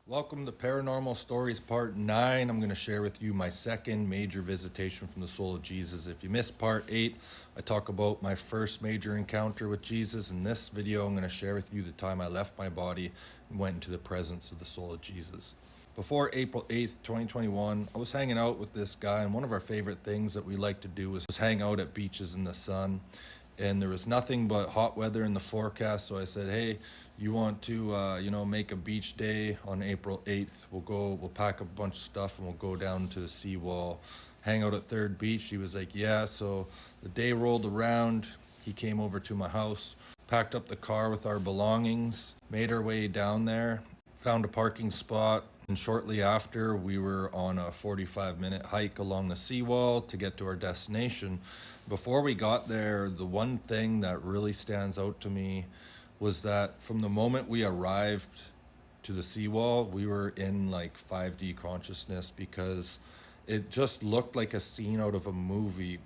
Welcome to Paranormal Stories Part 9. I'm going to share with you my second major visitation from the soul of Jesus. If you missed Part 8, I talk about my first major encounter with Jesus. In this video, I'm going to share with you the time I left my body and went into the presence of the soul of Jesus. Before April 8th, 2021, I was hanging out with this guy, and one of our favorite things that we like to do was hang out at beaches in the sun. And there was nothing but hot weather in the forecast, so I said, "Hey, you want to, make a beach day on April 8th? We'll pack a bunch of stuff, and we'll go down to the seawall, hang out at Third Beach." He was like, "Yeah." So the day rolled around. He came over to my house, packed up the car with our belongings, made our way down there, found a parking spot, and shortly after, we were on a 45-minute hike along the seawall to get to our destination. Before we got there, the one thing that really stands out to me was that from the moment we arrived to the seawall, we were in like 5D consciousness because it just looked like a scene out of a movie.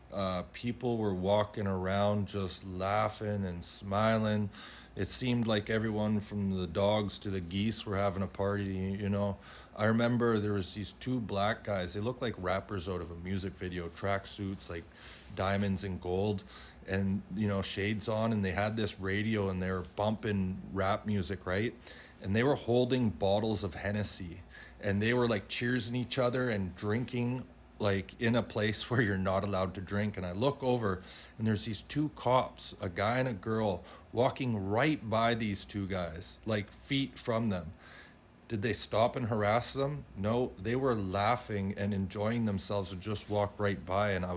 People were walking around just laughing and smiling. It seemed like everyone from the dogs to the geese were having a party. I remember there was these two black guys. They looked like rappers out of a music video, tracksuits, like diamonds and gold, and shades on, and they had this radio and they were bumping rap music, right? And they were holding bottles of Hennessy and they were like cheersing each other and drinking like in a place where you're not allowed to drink. And I look over and there's these two cops, a guy and a girl, walking right by these two guys, like feet from them. Did they stop and harass them? No, they were laughing and enjoying themselves and just walked right by. And I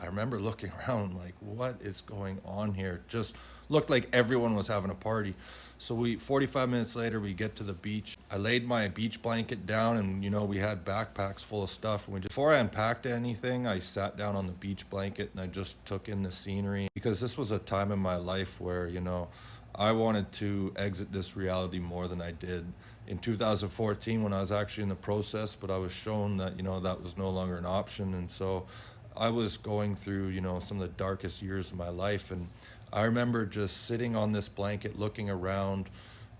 remember looking around like, what is going on here? Just looked like everyone was having a party. So 45 minutes later, we get to the beach. I laid my beach blanket down and, we had backpacks full of stuff. And before I unpacked anything, I sat down on the beach blanket and I just took in the scenery because this was a time in my life where, I wanted to exit this reality more than I did in 2014 when I was actually in the process, but I was shown that, that was no longer an option. And so I was going through, some of the darkest years of my life. And I remember just sitting on this blanket, looking around,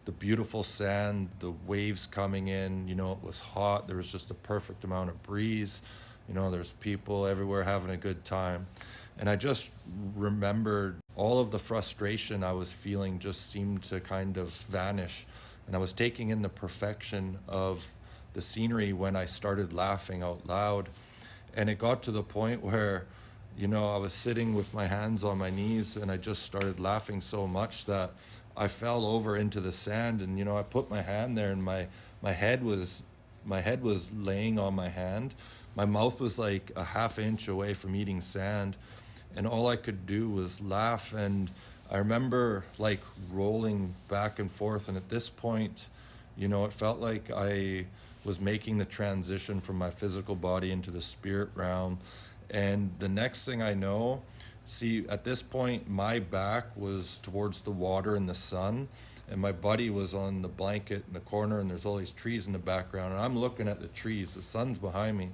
the beautiful sand, the waves coming in, it was hot. There was just a perfect amount of breeze. There's people everywhere having a good time. And I just remembered all of the frustration I was feeling just seemed to kind of vanish. And I was taking in the perfection of the scenery when I started laughing out loud. And it got to the point where, I was sitting with my hands on my knees and I just started laughing so much that I fell over into the sand. And, I put my hand there and my head was laying on my hand. My mouth was like a half inch away from eating sand. And all I could do was laugh. And I remember like rolling back and forth. And at this point, it felt like I was making the transition from my physical body into the spirit realm. And the next thing I know, at this point, my back was towards the water and the sun, and my buddy was on the blanket in the corner, and there's all these trees in the background, and I'm looking at the trees. The sun's behind me.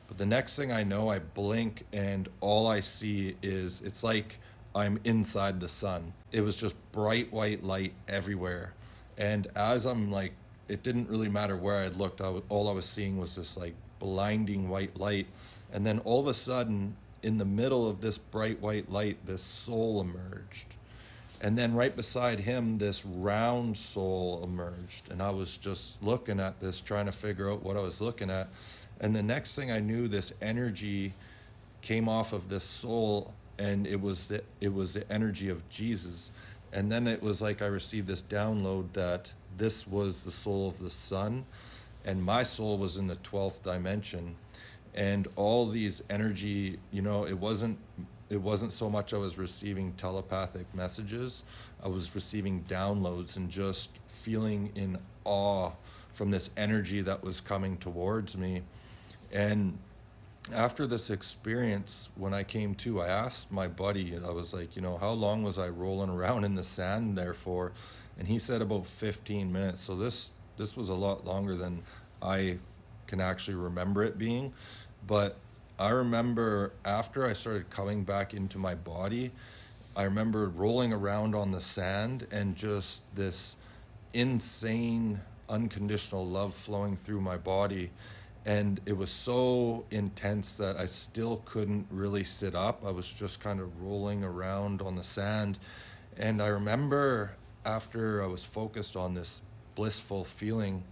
But the next thing I know, I blink, and all I see is it's like I'm inside the sun. It was just bright white light everywhere. And as I'm like, it didn't really matter where I looked. All I was seeing was this like blinding white light. And then all of a sudden, in the middle of this bright white light, this soul emerged. And then right beside him, this round soul emerged. And I was just looking at this, trying to figure out what I was looking at. And the next thing I knew, this energy came off of this soul, and it was the energy of Jesus. And then it was like I received this download that this was the soul of the sun, and my soul was in the 12th dimension. And all these energy, it wasn't so much I was receiving telepathic messages. I was receiving downloads and just feeling in awe from this energy that was coming towards me. And after this experience, when I came to, I asked my buddy, I was like, how long was I rolling around in the sand there for? And he said about 15 minutes. So this was a lot longer than I can actually remember it being. But I remember after I started coming back into my body, I remember rolling around on the sand and just this insane unconditional love flowing through my body. And it was so intense that I still couldn't really sit up. I was just kind of rolling around on the sand. And I remember after I was focused on this blissful feeling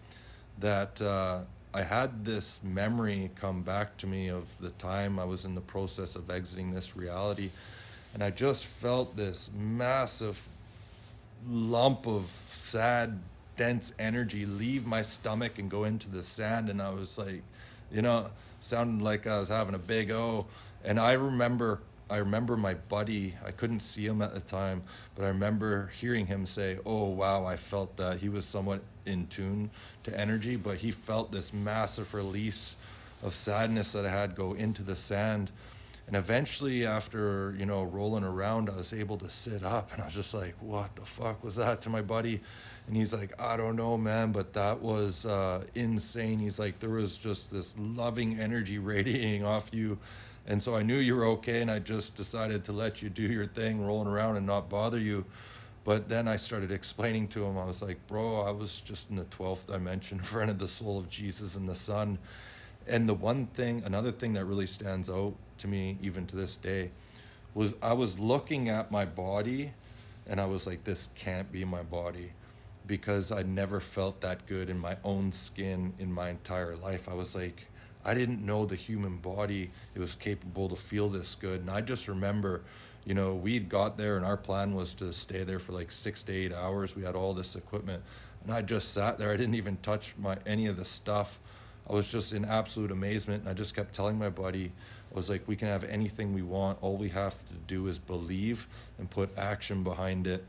that I had this memory come back to me of the time I was in the process of exiting this reality. And I just felt this massive lump of sad, dense energy leave my stomach and go into the sand. And I was like, you know, sounded like I was having a big O. And I remember my buddy, I couldn't see him at the time, but I remember hearing him say, "Oh, wow, I felt that." He was somewhat in tune to energy, but he felt this massive release of sadness that I had go into the sand. And eventually, after, rolling around, I was able to sit up, and I was just like, "What the fuck was that?" to my buddy. And he's like, "I don't know, man, but that was insane." He's like, "There was just this loving energy radiating off you. And so I knew you were okay, and I just decided to let you do your thing, rolling around and not bother you." But then I started explaining to him, I was like, "Bro, I was just in the 12th dimension in front of the soul of Jesus and the Son." And another thing that really stands out to me, even to this day, was I was looking at my body and I was like, this can't be my body, because I never felt that good in my own skin in my entire life. I was like, I didn't know the human body, it was capable to feel this good. And I just remember, we'd got there and our plan was to stay there for like 6 to 8 hours. We had all this equipment and I just sat there. I didn't even touch any of the stuff. I was just in absolute amazement. And I just kept telling my buddy, I was like, we can have anything we want. All we have to do is believe and put action behind it.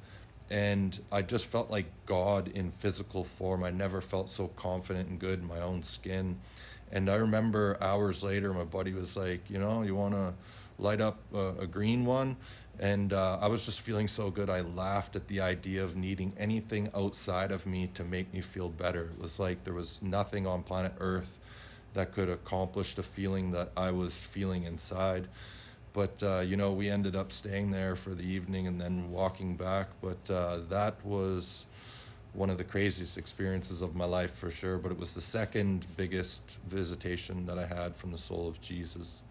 And I just felt like God in physical form. I never felt so confident and good in my own skin. And I remember hours later, my buddy was like, you want to light up a green one? And I was just feeling so good. I laughed at the idea of needing anything outside of me to make me feel better. It was like there was nothing on planet Earth that could accomplish the feeling that I was feeling inside. But, we ended up staying there for the evening and then walking back. But that was one of the craziest experiences of my life for sure. But it was the second biggest visitation that I had from the soul of Jesus.